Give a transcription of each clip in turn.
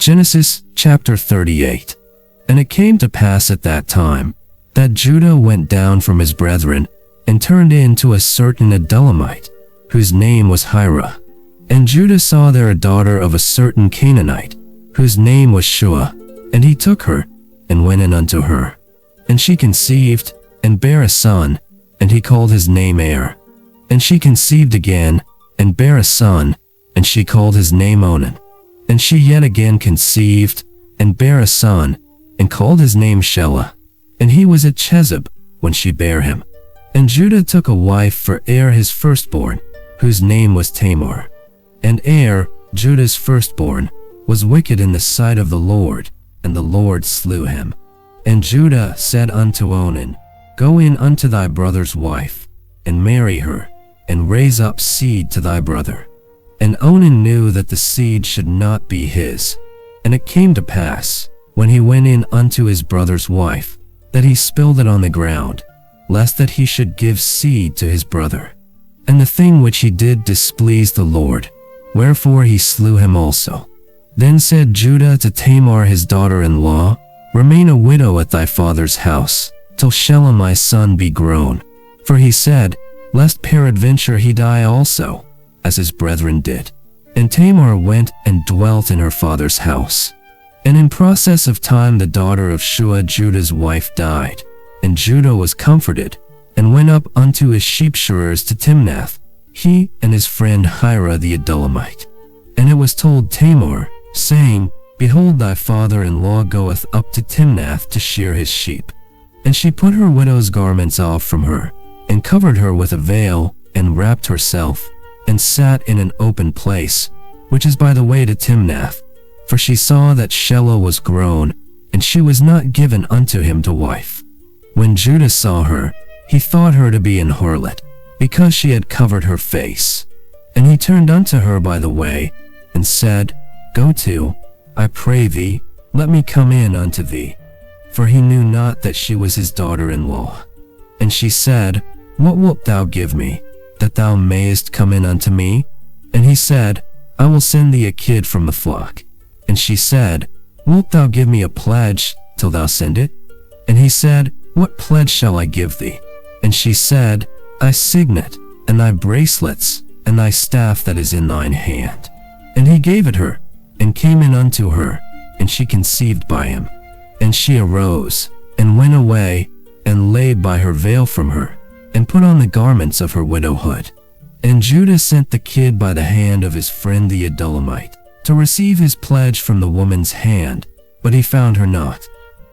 Genesis chapter 38. And it came to pass at that time, that Judah went down from his brethren, and turned in to a certain Adullamite, whose name was Hirah. And Judah saw there a daughter of a certain Canaanite, whose name was Shelah. And he took her, and went in unto her. And she conceived, and bare a son, and he called his name Er. And she conceived again, and bare a son, and she called his name Onan. And she yet again conceived, and bare a son, and called his name Shelah. And he was at Chezib, when she bare him. And Judah took a wife for Er his firstborn, whose name was Tamar. And Er, Judah's firstborn, was wicked in the sight of the Lord, and the Lord slew him. And Judah said unto Onan, Go in unto thy brother's wife, and marry her, and raise up seed to thy brother. And Onan knew that the seed should not be his. And it came to pass, when he went in unto his brother's wife, that he spilled it on the ground, lest that he should give seed to his brother. And the thing which he did displeased the Lord, wherefore he slew him also. Then said Judah to Tamar his daughter-in-law, Remain a widow at thy father's house, till Shelah my son be grown. For he said, Lest peradventure he die also, as his brethren did. And Tamar went and dwelt in her father's house. And in process of time the daughter of Shelah Judah's wife died. And Judah was comforted, and went up unto his sheep-shearers to Timnath, he and his friend Hirah the Adullamite. And it was told Tamar, saying, Behold, thy father-in-law goeth up to Timnath to shear his sheep. And she put her widow's garments off from her, and covered her with a veil, and wrapped herself, and sat in an open place, which is by the way to Timnath. For she saw that Shelah was grown, and she was not given unto him to wife. When Judah saw her, he thought her to be an harlot, because she had covered her face. And he turned unto her by the way, and said, Go to, I pray thee, let me come in unto thee. For he knew not that she was his daughter-in-law. And she said, What wilt thou give me, that thou mayest come in unto me? And he said, I will send thee a kid from the flock. And she said, Wilt thou give me a pledge, till thou send it? And he said, What pledge shall I give thee? And she said, Thy signet, and thy bracelets, and thy staff that is in thine hand. And he gave it her, and came in unto her, and she conceived by him. And she arose, and went away, and laid by her veil from her, and put on the garments of her widowhood. And Judah sent the kid by the hand of his friend the Adullamite, to receive his pledge from the woman's hand, but he found her not.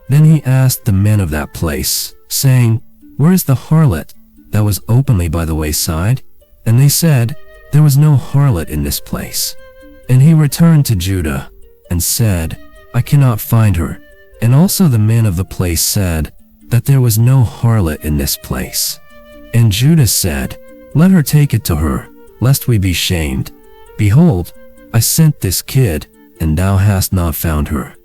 Then he asked the men of that place, saying, Where is the harlot that was openly by the wayside? And they said, There was no harlot in this place. And he returned to Judah, and said, I cannot find her. And also the men of the place said, that there was no harlot in this place. And Judah said, Let her take it to her, lest we be shamed. Behold, I sent this kid, and thou hast not found her.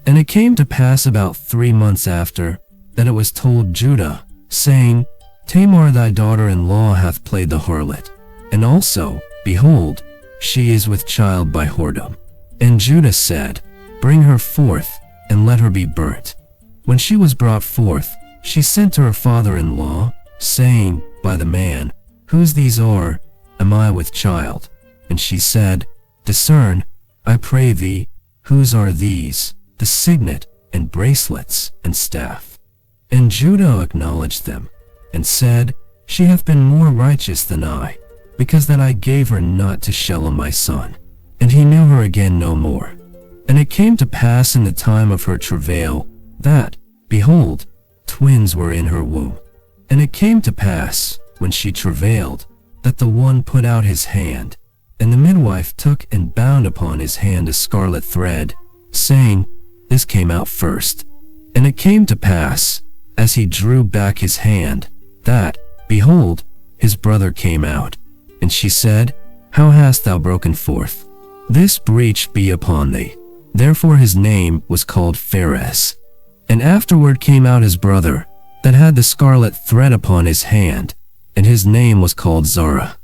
And it came to pass about 3 months after, that it was told Judah, saying, Tamar thy daughter-in-law hath played the harlot. And also, behold, she is with child by whoredom. And Judah said, Bring her forth, and let her be burnt. When she was brought forth, she sent to her father-in-law, saying, By the man, whose these are, am I with child? And she said, Discern, I pray thee, whose are these, the signet, and bracelets, and staff? And Judah acknowledged them, and said, She hath been more righteous than I, because that I gave her not to Shelah my son. And he knew her again no more. And it came to pass in the time of her travail, that, behold, twins were in her womb. And it came to pass, when she travailed, that the one put out his hand, and the midwife took and bound upon his hand a scarlet thread, saying, This came out first. And it came to pass, as he drew back his hand, that, behold, his brother came out. And she said, How hast thou broken forth? This breach be upon thee. Therefore his name was called Phares. And afterward came out his brother, that had the scarlet thread upon his hand, and his name was called Zara.